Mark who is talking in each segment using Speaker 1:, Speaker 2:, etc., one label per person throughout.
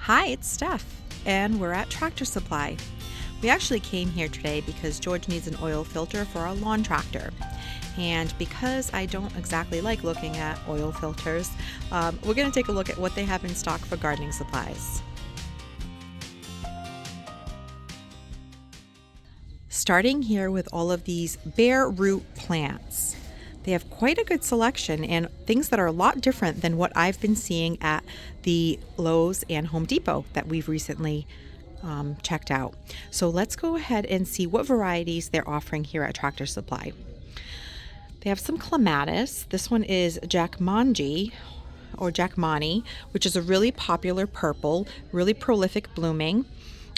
Speaker 1: Hi, it's Steph, and we're at Tractor Supply. We actually came here today because George needs an oil filter for our lawn tractor. And because I don't exactly like looking at oil filters, we're going to take a look at what they have in stock for gardening supplies. Starting here with all of these bare root plants. They have quite a good selection and things that are a lot different than what I've been seeing at the Lowe's and Home Depot that we've recently checked out. So let's go ahead and see what varieties they're offering here at Tractor Supply. They have some clematis. This one is Jackmanji or Jackmani, which is a really popular purple, really prolific blooming.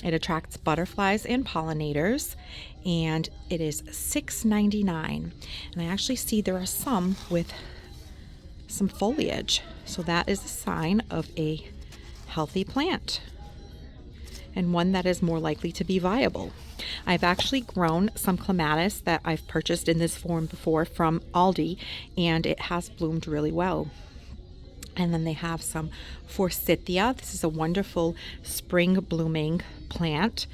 Speaker 1: It attracts butterflies and pollinators, and it is $6.99. And I actually see there are some with some foliage, so that is a sign of a healthy plant and one that is more likely to be viable. I've actually grown some clematis that I've purchased in this form before from Aldi, and it has bloomed really well. And then they have some forsythia. This is a wonderful spring blooming plant.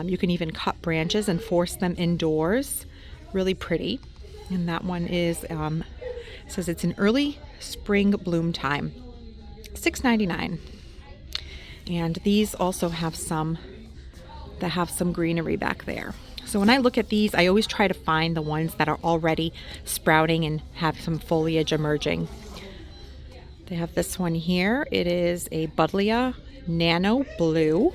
Speaker 1: You can even cut branches and force them indoors. Really pretty. And that one is says it's an early spring bloom time. $6.99. And these also have some that have some greenery back there. So when I look at these, I always try to find the ones that are already sprouting and have some foliage emerging. They have this one here. It is a Buddleia Nano Blue,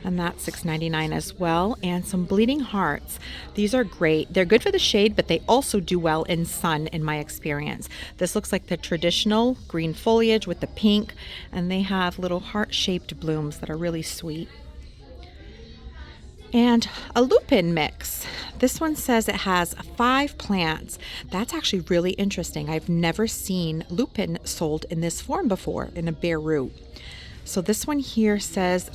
Speaker 1: and that's $6.99 as well. And some bleeding hearts. These are great. They're good for the shade, but they also do well in sun, in my experience. This looks like the traditional green foliage with the pink, and they have little heart-shaped blooms that are really sweet. And a lupin mix. This one says it has 5 plants. That's actually really interesting. I've never seen lupin sold in this form before, in a bare root. So this one here says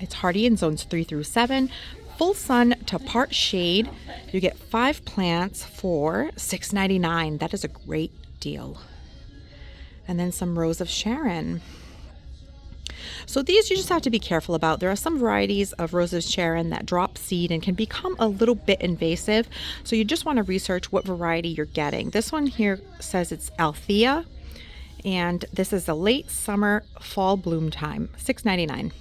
Speaker 1: it's hardy in zones 3 through 7, full sun to part shade. You get 5 plants for $6.99. That is a great deal. And then some Rose of Sharon. So these you just have to be careful about. There are some varieties of Rose of Sharon that drop seed and can become a little bit invasive. So you just want to research what variety you're getting. This one here says it's Althea, and this is a late summer fall bloom time, $6.99.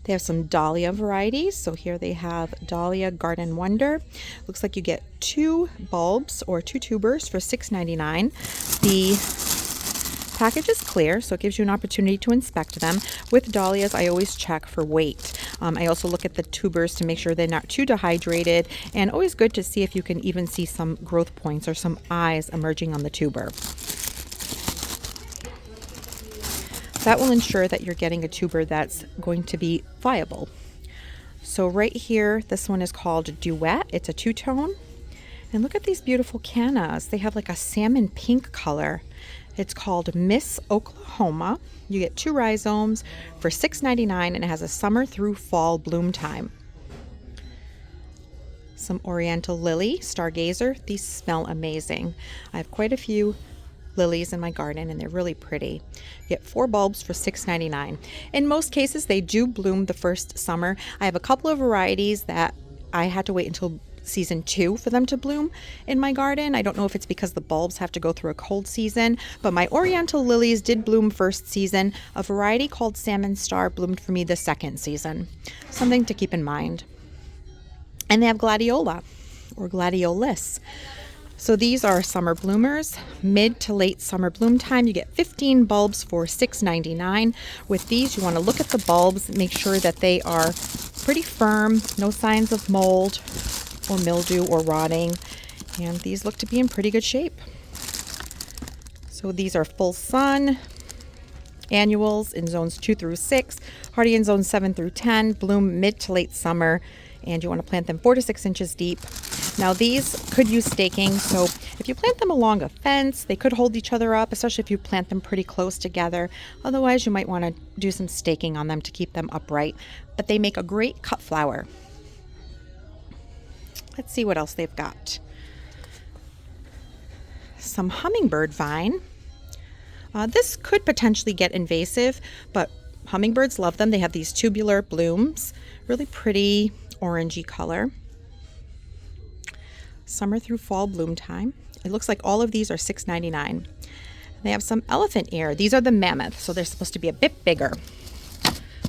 Speaker 1: They have some dahlia varieties. So here they have Dahlia Garden Wonder. Looks like you get 2 bulbs or 2 tubers for $6.99. The package is clear, so it gives you an opportunity to inspect them. With dahlias, I always check for weight. I also look at the tubers to make sure they're not too dehydrated, and always good to see if you can even see some growth points or some eyes emerging on the tuber. That will ensure that you're getting a tuber that's going to be viable. So right here, this one is called Duet. It's a 2-tone. And look at these beautiful cannas. They have like a salmon pink color. It's called Miss Oklahoma. You get 2 rhizomes for $6.99, and it has a summer through fall bloom time. Some Oriental Lily, Stargazer. These smell amazing. I have quite a few lilies in my garden, and they're really pretty. You get 4 bulbs for $6.99. In most cases, they do bloom the first summer. I have a couple of varieties that I had to wait until season 2 for them to bloom in my garden. I don't know if it's because the bulbs have to go through a cold season, but my Oriental lilies did bloom first season. A variety called Salmon Star bloomed for me the second season. Something to keep in mind. And they have Gladiola or Gladiolus. So these are summer bloomers, mid to late summer bloom time. You get 15 bulbs for $6.99. With these, you want to look at the bulbs, make sure that they are pretty firm, no signs of mold or mildew or rotting, and these look to be in pretty good shape. So these are full sun annuals in zones 2 through 6, hardy in zones 7 through 10, bloom mid to late summer, and you want to plant them 4 to 6 inches deep. Now these could use staking, so if you plant them along a fence, they could hold each other up, especially if you plant them pretty close together. Otherwise, you might want to do some staking on them to keep them upright, but they make a great cut flower. Let's see what else they've got. Some hummingbird vine. This could potentially get invasive, but hummingbirds love them. They have these tubular blooms, really pretty orangey color. Summer through fall bloom time. It looks like all of these are $6.99. They have some elephant ear. These are the mammoth, so they're supposed to be a bit bigger.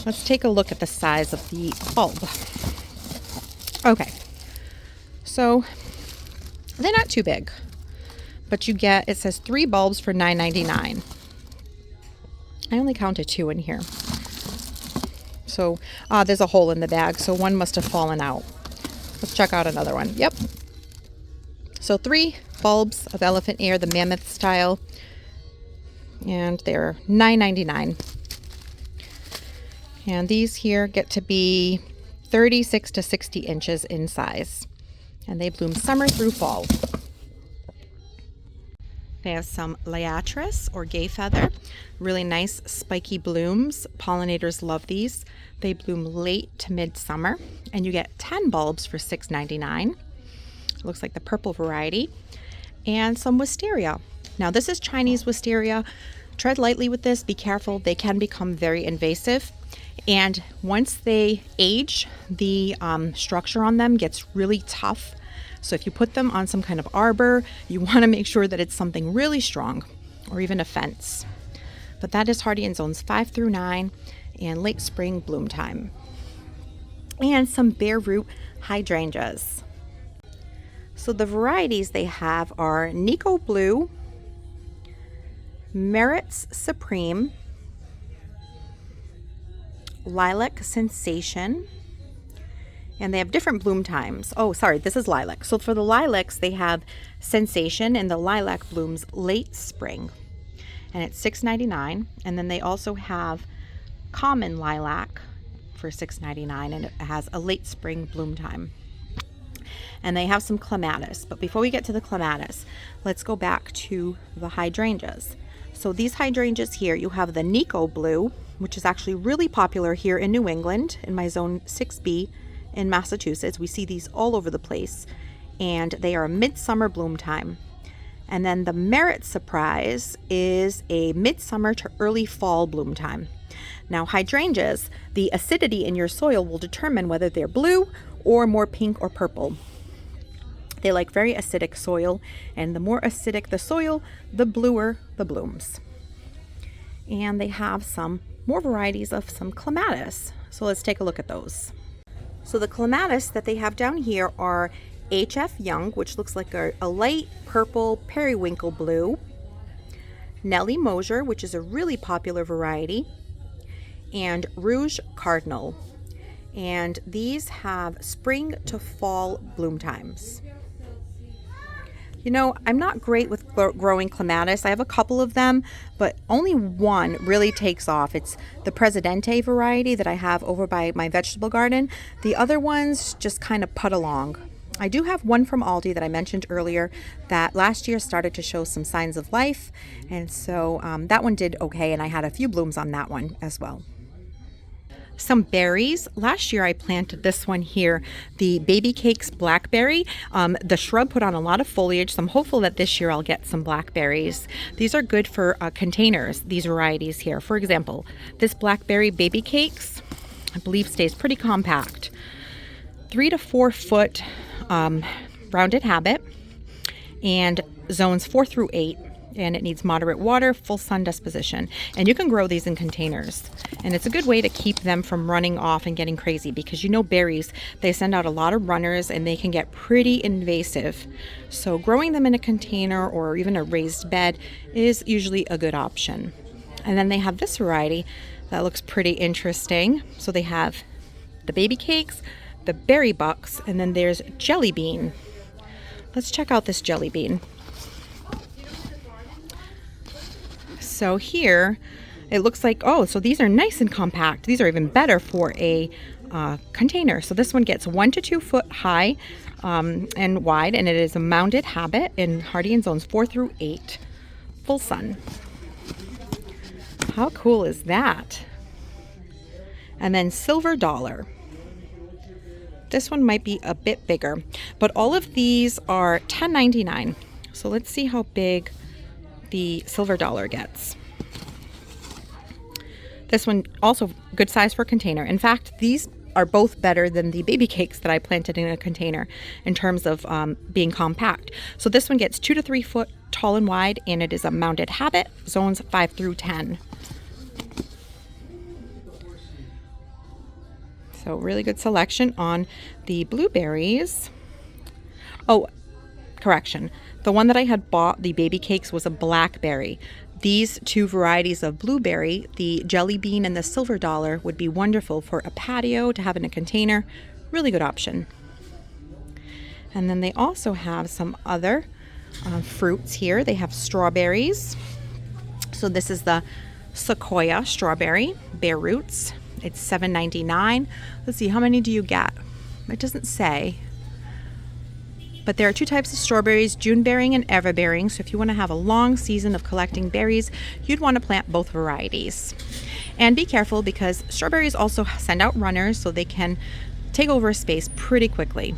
Speaker 1: Let's take a look at the size of the bulb. Okay, so they're not too big, but you get, it says 3 bulbs for $9.99. I only counted 2 in here. So there's a hole in the bag, so one must have fallen out. Let's check out another one. Yep. So 3 bulbs of elephant ear, the mammoth style, and they're $9.99. And these here get to be 36 to 60 inches in size, and they bloom summer through fall. They have some liatris or gay feather, really nice spiky blooms. Pollinators love these. They bloom late to midsummer, and you get 10 bulbs for $6.99. Looks like the purple variety. And some wisteria. Now this is Chinese wisteria. Tread lightly with this, be careful, they can become very invasive. And once they age, the structure on them gets really tough. So if you put them on some kind of arbor, you want to make sure that it's something really strong, or even a fence. But that is hardy in zones 5 through 9 and late spring bloom time. And some bare root hydrangeas. So the varieties they have are Nico Blue, Merritt's Supreme, Lilac Sensation, and they have different bloom times. Oh, sorry, this is lilac. So for the lilacs, they have Sensation, and the lilac blooms late spring, and it's $6.99. And then they also have common lilac for $6.99, and it has a late spring bloom time. And they have some clematis. But before we get to the clematis, let's go back to the hydrangeas. So these hydrangeas here, you have the Nico Blue, which is actually really popular here in New England, in my zone 6B in Massachusetts. We see these all over the place, and they are midsummer bloom time. And then the Merit Surprise is a midsummer to early fall bloom time. Now hydrangeas, the acidity in your soil will determine whether they're blue or more pink or purple. They like very acidic soil, and the more acidic the soil, the bluer the blooms. And they have some more varieties of some clematis. So let's take a look at those. So the clematis that they have down here are HF Young, which looks like a light purple periwinkle blue, Nellie Mosier, which is a really popular variety, and Rouge Cardinal. And these have spring to fall bloom times. You know, I'm not great with growing clematis. I have a couple of them, but only one really takes off. It's the Presidente variety that I have over by my vegetable garden. The other ones just kind of put along. I do have one from Aldi that I mentioned earlier that last year started to show some signs of life. And so that one did okay, and I had a few blooms on that one as well. Some berries. Last year I planted this one here, the Baby Cakes Blackberry. The shrub put on a lot of foliage, so I'm hopeful that this year I'll get some blackberries. These are good for containers, these varieties here. For example, this Blackberry Baby Cakes, I believe stays pretty compact. 3 to 4 foot rounded habit, and zones 4 through 8. And it needs moderate water, full sun disposition. And you can grow these in containers. And it's a good way to keep them from running off and getting crazy, because you know berries, they send out a lot of runners and they can get pretty invasive. So growing them in a container or even a raised bed is usually a good option. And then they have this variety that looks pretty interesting. So they have the Baby Cakes, the Berry Bucks, and then there's Jelly Bean. Let's check out this Jelly Bean. So here, it looks like, oh, so these are nice and compact. These are even better for a container. So this one gets 1 to 2 foot high and wide, and it is a mounded habit in hardy in zones 4 through 8. Full sun. How cool is that? And then Silver Dollar. This one might be a bit bigger, but all of these are $10.99. So let's see how big the Silver Dollar gets. This one also good size for a container. In fact, these are both better than the baby cakes that I planted in a container in terms of being compact. So this one gets 2 to 3 foot tall and wide, and it is a mounded habit, zones 5 through 10. So really good selection on the blueberries. Oh, correction. The one that I had bought, the baby cakes, was a blackberry. These two varieties of blueberry, the jelly bean and the silver dollar, would be wonderful for a patio to have in a container. Really good option. And then they also have some other fruits here. They have strawberries. So this is the Sequoia strawberry, bare roots. It's $7.99. Let's see, how many do you get? It doesn't say. But there are 2 types of strawberries, June bearing and ever bearing. So if you want to have a long season of collecting berries, you'd want to plant both varieties. And be careful because strawberries also send out runners, so they can take over a space pretty quickly.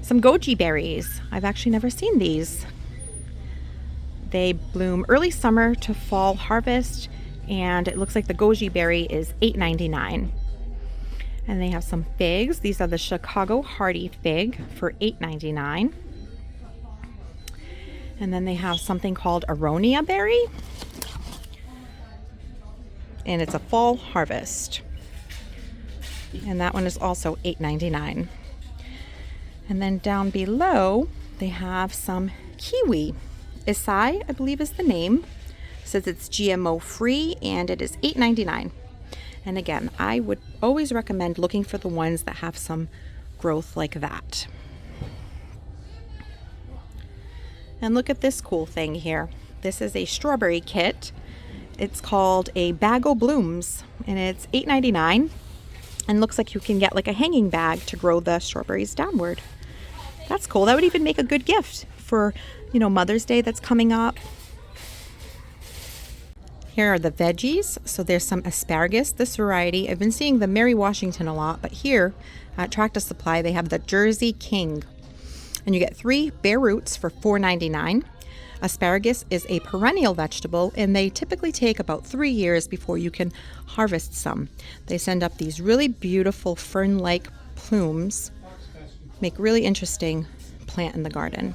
Speaker 1: Some goji berries. I've actually never seen these. They bloom early summer to fall harvest, and it looks like the goji berry is $8.99. And they have some figs. These are the Chicago Hardy fig for $8.99. And then they have something called Aronia berry. And it's a fall harvest. And that one is also $8.99. And then down below, they have some kiwi. Isai, I believe is the name. It says it's GMO free, and it is $8.99. And again, I would always recommend looking for the ones that have some growth like that. And look at this cool thing here. This is a strawberry kit. It's called a Bag o' Blooms, and it's $8.99. And looks like you can get like a hanging bag to grow the strawberries downward. That's cool. That would even make a good gift for, Mother's Day that's coming up. Here are the veggies. So there's some asparagus, this variety. I've been seeing the Mary Washington a lot, but here at Tractor Supply, they have the Jersey King. And you get 3 bare roots for $4.99. Asparagus is a perennial vegetable, and they typically take about 3 years before you can harvest some. They send up these really beautiful fern-like plumes, make really interesting plant in the garden.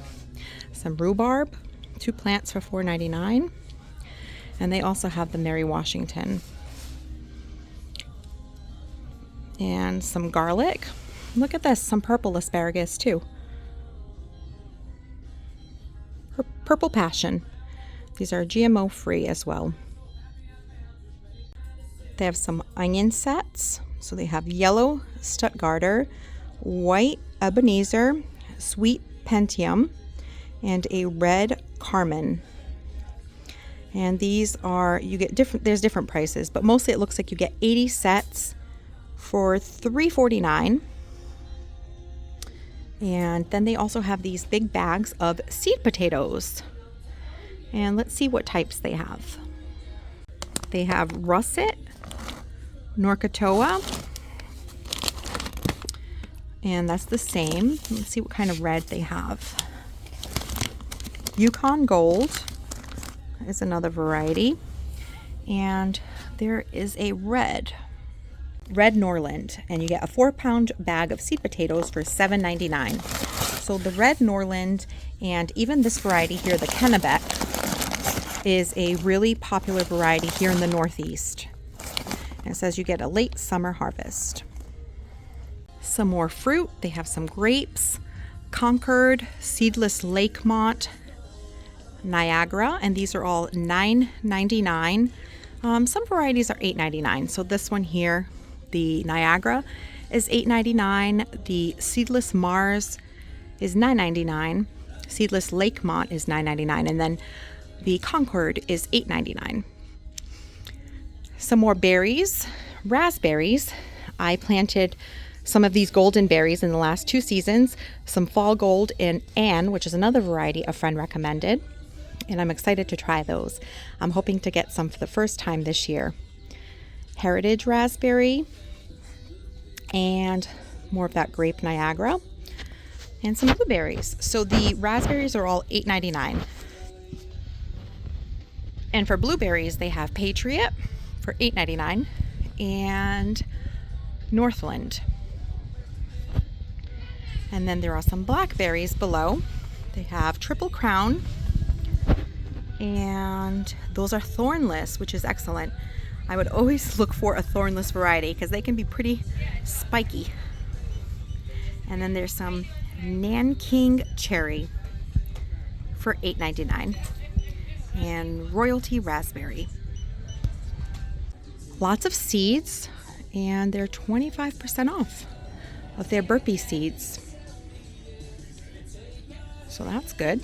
Speaker 1: Some rhubarb, 2 plants for $4.99. And they also have the Mary Washington. And some garlic. Look at this, some purple asparagus too. Purple passion. These are GMO free as well. They have some onion sets. So they have yellow Stuttgarter, white Ebenezer, sweet Pentium, and a red Carmen. And these are, there's different prices, but mostly it looks like you get 80 sets for $3.49. And then they also have these big bags of seed potatoes. And let's see what types they have. They have russet, Norcatoa, and that's the same. Let's see what kind of red they have. Yukon Gold is another variety, and there is a red Norland, and you get a 4-pound bag of seed potatoes for $7.99. So the red Norland, and even this variety here, the Kennebec, is a really popular variety here in the Northeast. And it says you get a late summer harvest. Some more fruit. They have some grapes, Concord, seedless Lakemont, Niagara, and these are all $9.99. Some varieties are $8.99. So this one here, the Niagara, is $8.99. The seedless Mars is $9.99. Seedless Lakemont is $9.99, and then the Concord is $8.99. Some more berries, raspberries. I planted some of these golden berries in the last 2 seasons. Some fall gold and Anne, which is another variety a friend recommended. And I'm excited to try those. I'm hoping to get some for the first time this year. Heritage raspberry, and more of that grape Niagara, and some blueberries. So the raspberries are all $8.99. And for blueberries, they have Patriot for $8.99, and Northland. And then there are some blackberries below. They have Triple Crown, and those are thornless, which is excellent. I would always look for a thornless variety because they can be pretty spiky. And then there's some Nanking Cherry for $8.99, and Royalty Raspberry. Lots of seeds, and they're 25% off of their burpee seeds. So that's good.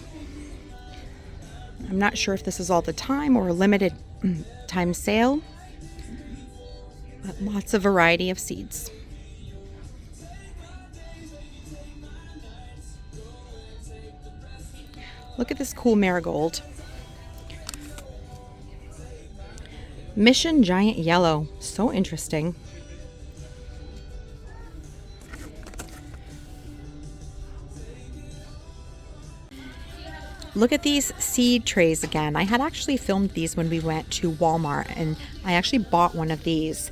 Speaker 1: I'm not sure if this is all the time or a limited time sale, but lots of variety of seeds. Look at this cool marigold. Mission Giant Yellow. So interesting. Look at these seed trays again. I had actually filmed these when we went to Walmart, and I actually bought one of these.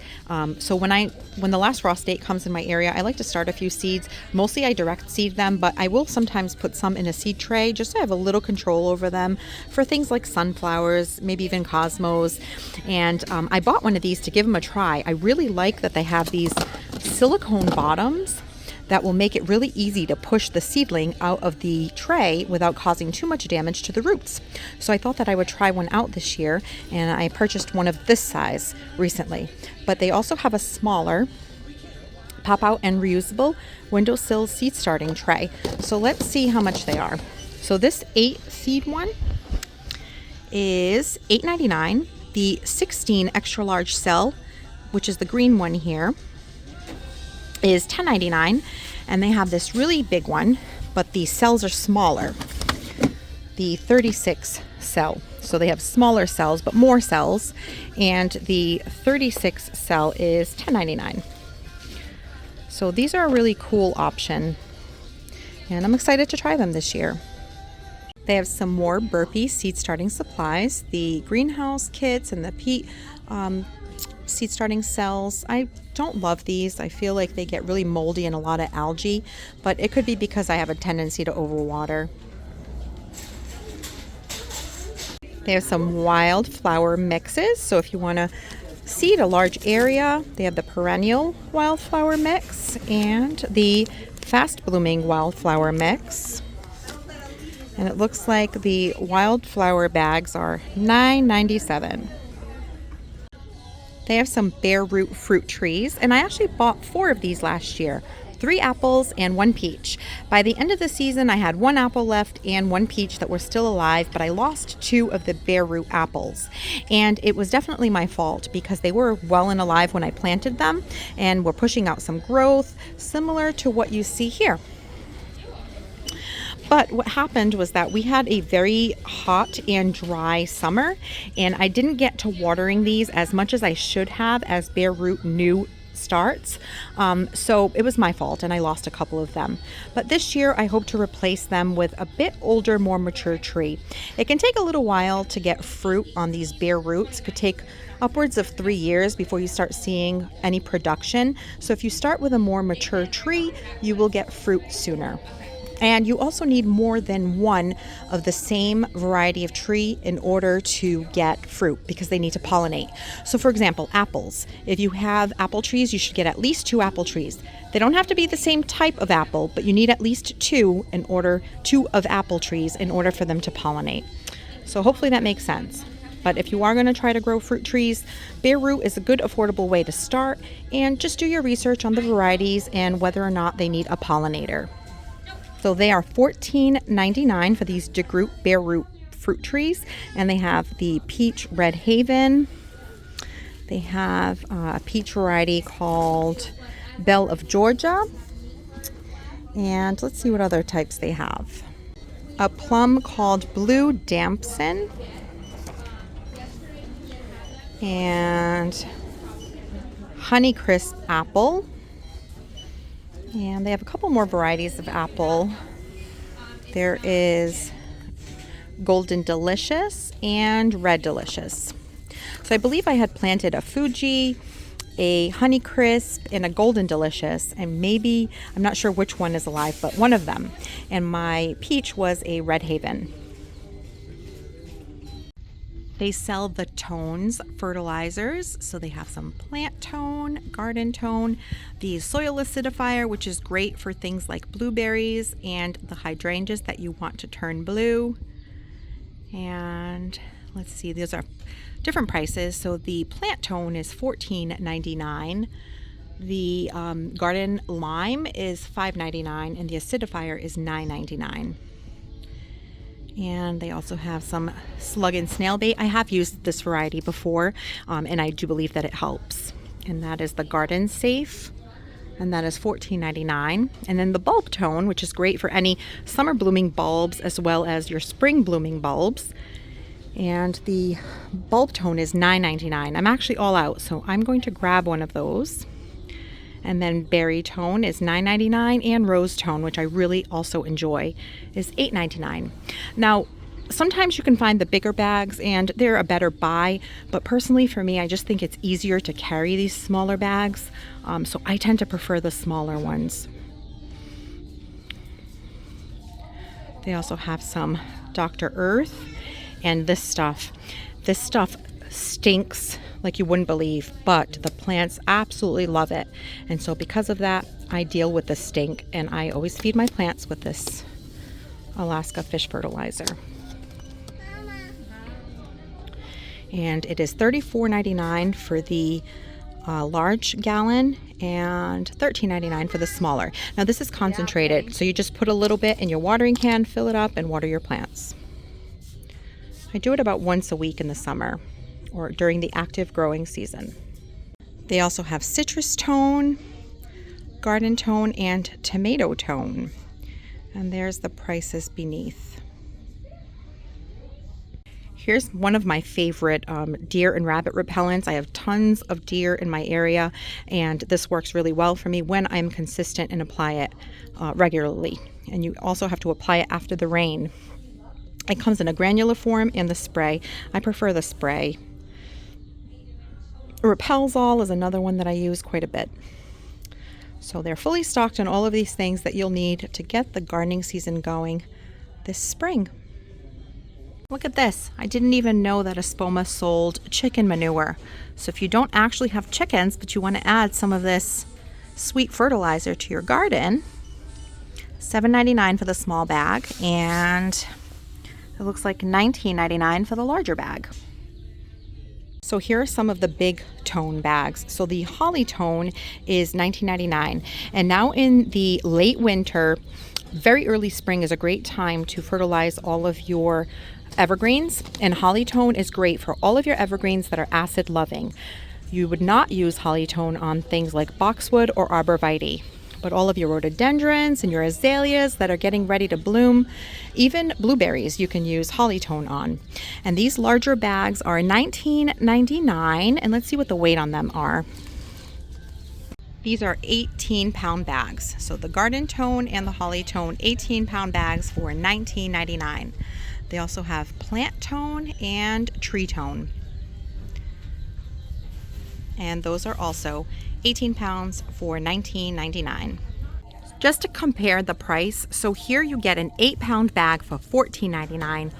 Speaker 1: So when the last frost date comes in my area, I like to start a few seeds. Mostly I direct seed them, but I will sometimes put some in a seed tray just to have a little control over them for things like sunflowers, maybe even cosmos. And I bought one of these to give them a try. I really like that they have these silicone bottoms that will make it really easy to push the seedling out of the tray without causing too much damage to the roots. So I thought that I would try one out this year, and I purchased one of this size recently. But they also have a smaller pop-out and reusable windowsill seed starting tray. So let's see how much they are. So this 8 seed one is $8.99. The 16 extra large cell, which is the green one here, is $10.99, and they have this really big one, but the cells are smaller, the 36 cell. So they have smaller cells but more cells, and the 36 cell is $10.99. So these are a really cool option, and I'm excited to try them this year. They have some more burpee seed starting supplies, the greenhouse kits and the peat seed starting cells. I don't love these. I feel like they get really moldy and a lot of algae, but it could be because I have a tendency to overwater. They have some wildflower mixes, so if you want to seed a large area, they have the Perennial wildflower mix and the fast blooming wildflower mix. And it looks like the wildflower bags are $9.97. They have some bare root fruit trees, and I actually bought 4 of these last year. 3 apples and 1 peach. By the end of the season, I had 1 apple left and 1 peach that were still alive, but I lost 2 of the bare root apples. And it was definitely my fault because they were well and alive when I planted them and were pushing out some growth, similar to what you see here. But what happened was that we had a very hot and dry summer, and I didn't get to watering these as much as I should have as bare root new starts. So it was my fault, and I lost a couple of them. But this year I hope to replace them with a bit older, more mature tree. It can take a little while to get fruit on these bare roots. It could take upwards of 3 years before you start seeing any production. So if you start with a more mature tree, you will get fruit sooner. And you also need more than one of the same variety of tree in order to get fruit because they need to pollinate. So for example, apples. If you have apple trees, you should get at least 2 apple trees. They don't have to be the same type of apple, but you need at least 2 of apple trees in order for them to pollinate. So hopefully that makes sense. But if you are going to try to grow fruit trees, bare root is a good affordable way to start, and just do your research on the varieties and whether or not they need a pollinator. So they are $14.99 for these DeGroot bare root fruit trees, and they have the peach Red Haven. They have a peach variety called Belle of Georgia, and let's see what other types they have. A plum called Blue Damson, and Honeycrisp apple. And they have a couple more varieties of apple. There is Golden Delicious and Red Delicious. So I believe I had planted a Fuji, a Honeycrisp, and a Golden Delicious, and maybe, I'm not sure which one is alive, but one of them. And my peach was a Red Haven. They sell the Tones fertilizers, so they have some plant tone, garden tone, the soil acidifier, which is great for things like blueberries and the hydrangeas that you want to turn blue. And let's see, these are different prices. So the plant tone is $14.99. The garden lime is $5.99, and the acidifier is $9.99. And they also have some slug and snail bait. I have used this variety before, and I do believe that it helps. And that is the Garden Safe, and that is $14.99. And then the bulb tone, which is great for any summer blooming bulbs as well as your spring blooming bulbs. And the bulb tone is $9.99. I'm actually all out, so I'm going to grab one of those. And then berry tone is $9.99, and rose tone, which I really also enjoy, is $8.99. Now, sometimes you can find the bigger bags and they're a better buy, but personally for me, I just think it's easier to carry these smaller bags, so I tend to prefer the smaller ones. They also have some Dr. Earth, and this stuff stinks like you wouldn't believe, but the plants absolutely love it. And so because of that, I deal with the stink, and I always feed my plants with this Alaska fish fertilizer. And it is $34.99 for the large gallon and $13.99 for the smaller. Now this is concentrated, so you just put a little bit in your watering can, fill it up, and water your plants. I do it about once a week in the summer or during the active growing season. They also have citrus tone, garden tone, and tomato tone. And there's the prices beneath. Here's one of my favorite deer and rabbit repellents. I have tons of deer in my area, and this works really well for me when I'm consistent and apply it regularly. And you also have to apply it after the rain. It comes in a granular form and the spray. I prefer the spray. Repels-All is another one that I use quite a bit. So they're fully stocked on all of these things that you'll need to get the gardening season going this spring. Look at this. I didn't even know that Espoma sold chicken manure. So if you don't actually have chickens, but you want to add some of this sweet fertilizer to your garden, $7.99 for the small bag, and it looks like $19.99 for the larger bag. So here are some of the big tone bags. So the holly tone is $19.99. And now in the late winter, very early spring is a great time to fertilize all of your evergreens. And holly tone is great for all of your evergreens that are acid loving. You would not use holly tone on things like boxwood or arborvitae. But all of your rhododendrons and your azaleas that are getting ready to bloom, even blueberries, you can use holly tone on. And these larger bags are $19.99, and let's see what the weight on them are. These are 18-pound bags. So the garden tone and the holly tone, 18-pound bags for $19.99. They also have plant tone and tree tone. And those are also 18 pounds for $19.99. Just to compare the price, so here you get an 8-pound bag for $14.99,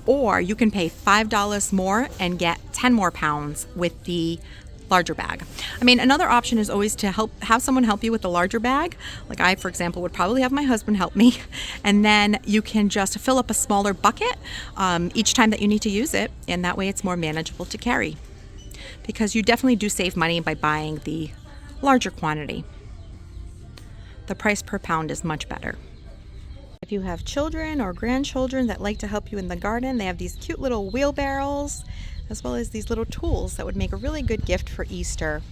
Speaker 1: or you can pay $5 more and get 10 more pounds with the larger bag. I mean, another option is always to have someone help you with the larger bag. Like I, for example, would probably have my husband help me, and then you can just fill up a smaller bucket each time that you need to use it, and that way it's more manageable to carry. Because you definitely do save money by buying the larger quantity. The price per pound is much better. If you have children or grandchildren that like to help you in the garden, they have these cute little wheelbarrows, as well as these little tools that would make a really good gift for Easter.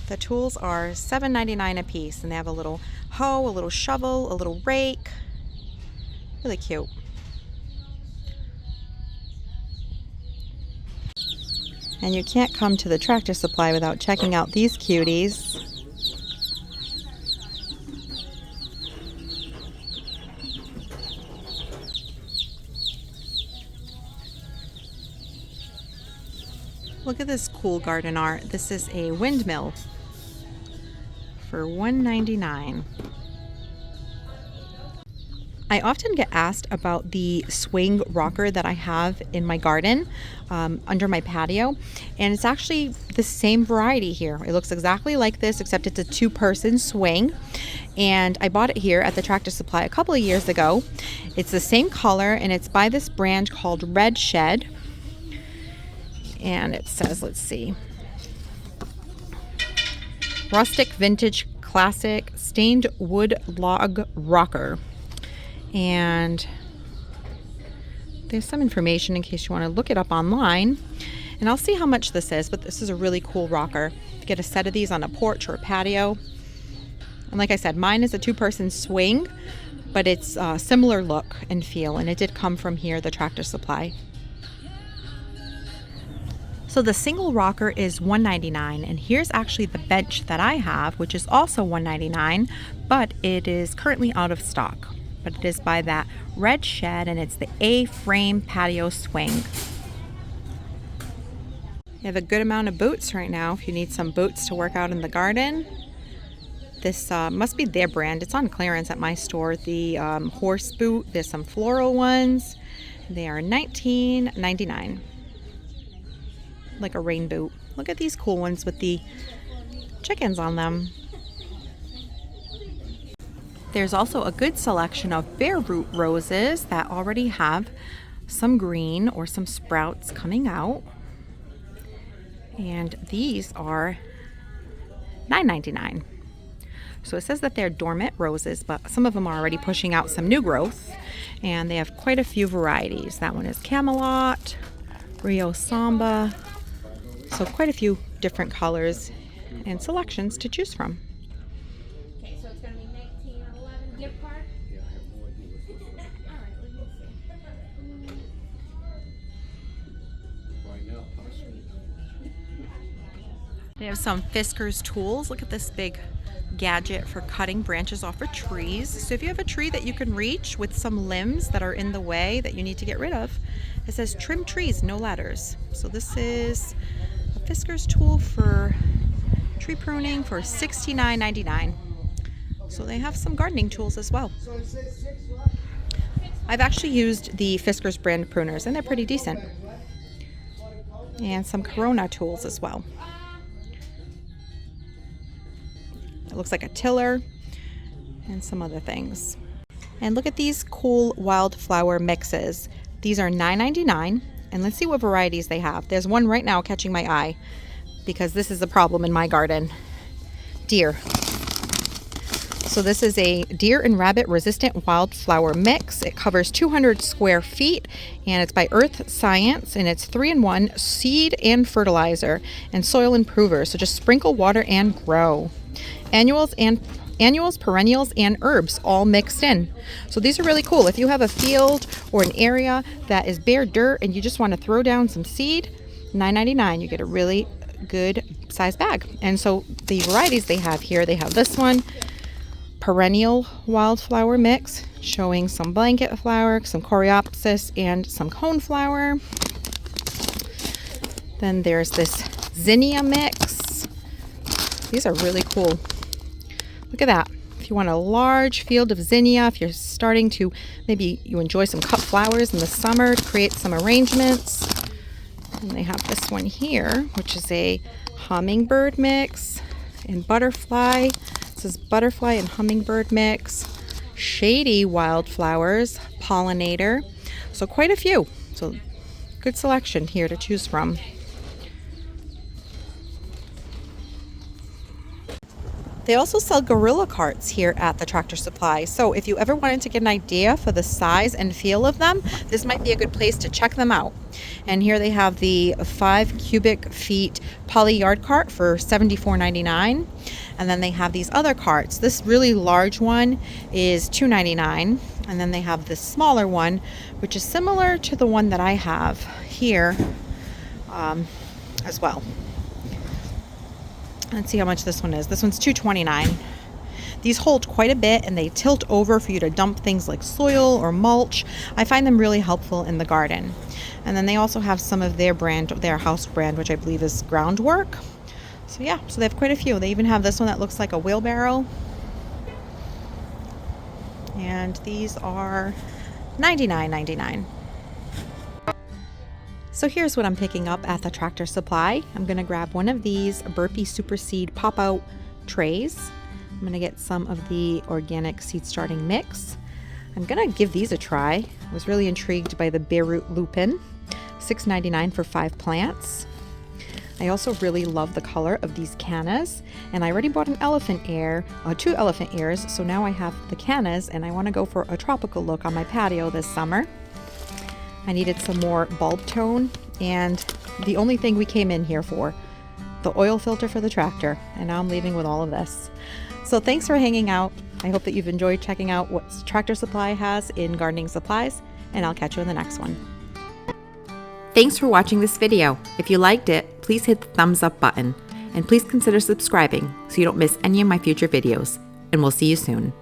Speaker 1: The tools are $7.99 a piece, and they have a little hoe, a little shovel, a little rake. Really cute. And you can't come to the Tractor Supply without checking out these cuties. Look at this cool garden art. This is a windmill for $1.99. I often get asked about the swing rocker that I have in my garden under my patio, and it's actually the same variety here. It looks exactly like this, except it's a two-person swing, and I bought it here at the Tractor Supply a couple of years ago. It's the same color, and it's by this brand called Red Shed, and it says, let's see, rustic vintage classic stained wood log rocker. And there's some information in case you want to look it up online. And I'll see how much this is, but this is a really cool rocker. You get a set of these on a porch or a patio. And like I said, mine is a two-person swing, but it's a similar look and feel, and it did come from here, the Tractor Supply. So the single rocker is $1.99, and here's actually the bench that I have, which is also $1.99, but it is currently out of stock. But it is by that Red Shed, and it's the A-frame patio swing. You have a good amount of boots right now if you need some boots to work out in the garden. This must be their brand. It's on clearance at my store. The horse boot. There's some floral ones. They are $19.99. Like a rain boot. Look at these cool ones with the chickens on them. There's also a good selection of bare root roses that already have some green or some sprouts coming out. And these are $9.99. So it says that they're dormant roses, but some of them are already pushing out some new growth. And they have quite a few varieties. That one is Camelot, Rio Samba. So quite a few different colors and selections to choose from. They have some Fisker's tools. Look at this big gadget for cutting branches off of trees. So if you have a tree that you can reach with some limbs that are in the way that you need to get rid of, it says trim trees, no ladders. So this is a Fisker's tool for tree pruning for $69.99. So they have some gardening tools as well. I've actually used the Fisker's brand pruners, and they're pretty decent. And some Corona tools as well. It looks like a tiller and some other things. And look at these cool wildflower mixes. These are $9.99, and let's see what varieties they have. There's one right now catching my eye because this is a problem in my garden. Deer. So this is a deer and rabbit resistant wildflower mix. It covers 200 square feet, and it's by Earth Science, and it's 3-in-1 seed and fertilizer and soil improver. So just sprinkle water and grow. Annuals, perennials, and herbs all mixed in. So these are really cool. If you have a field or an area that is bare dirt and you just want to throw down some seed, $9.99, you get a really good size bag. And so the varieties they have here, they have this one, Perennial wildflower mix, showing some blanket flower, some coreopsis, and some coneflower. Then there's this zinnia mix. These are really cool. Look at that. If you want a large field of zinnia, if you're starting to, maybe you enjoy some cut flowers in the summer to create some arrangements. And they have this one here, which is a hummingbird mix and butterfly. This is butterfly and hummingbird mix. Shady wildflowers, pollinator. So quite a few. So good selection here to choose from. They also sell gorilla carts here at the Tractor Supply. So if you ever wanted to get an idea for the size and feel of them, this might be a good place to check them out. And here they have the 5 cubic feet poly yard cart for $74.99. And then they have these other carts. This really large one is $2.99. And then they have this smaller one, which is similar to the one that I have here as well. Let's see how much this one is. This one's $2.29. These hold quite a bit and they tilt over for you to dump things like soil or mulch. I find them really helpful in the garden. And then they also have some of their brand, their house brand, which I believe is Groundwork. So yeah, so they have quite a few. They even have this one that looks like a wheelbarrow. And these are $99.99. So here's what I'm picking up at the Tractor Supply. I'm gonna grab one of these Burpee Super Seed pop-out trays. I'm gonna get some of the organic seed starting mix. I'm gonna give these a try. I was really intrigued by the bare root lupin. $6.99 for 5 plants. I also really love the color of these cannas, and I already bought an elephant ear, 2 elephant ears, so now I have the cannas and I want to go for a tropical look on my patio this summer. I needed some more bulb tone, and the only thing we came in here for, the oil filter for the tractor, and now I'm leaving with all of this. So thanks for hanging out. I hope that you've enjoyed checking out what Tractor Supply has in gardening supplies, and I'll catch you in the next one. Thanks for watching this video. If you liked it, please hit the thumbs up button, and please consider subscribing so you don't miss any of my future videos, and we'll see you soon.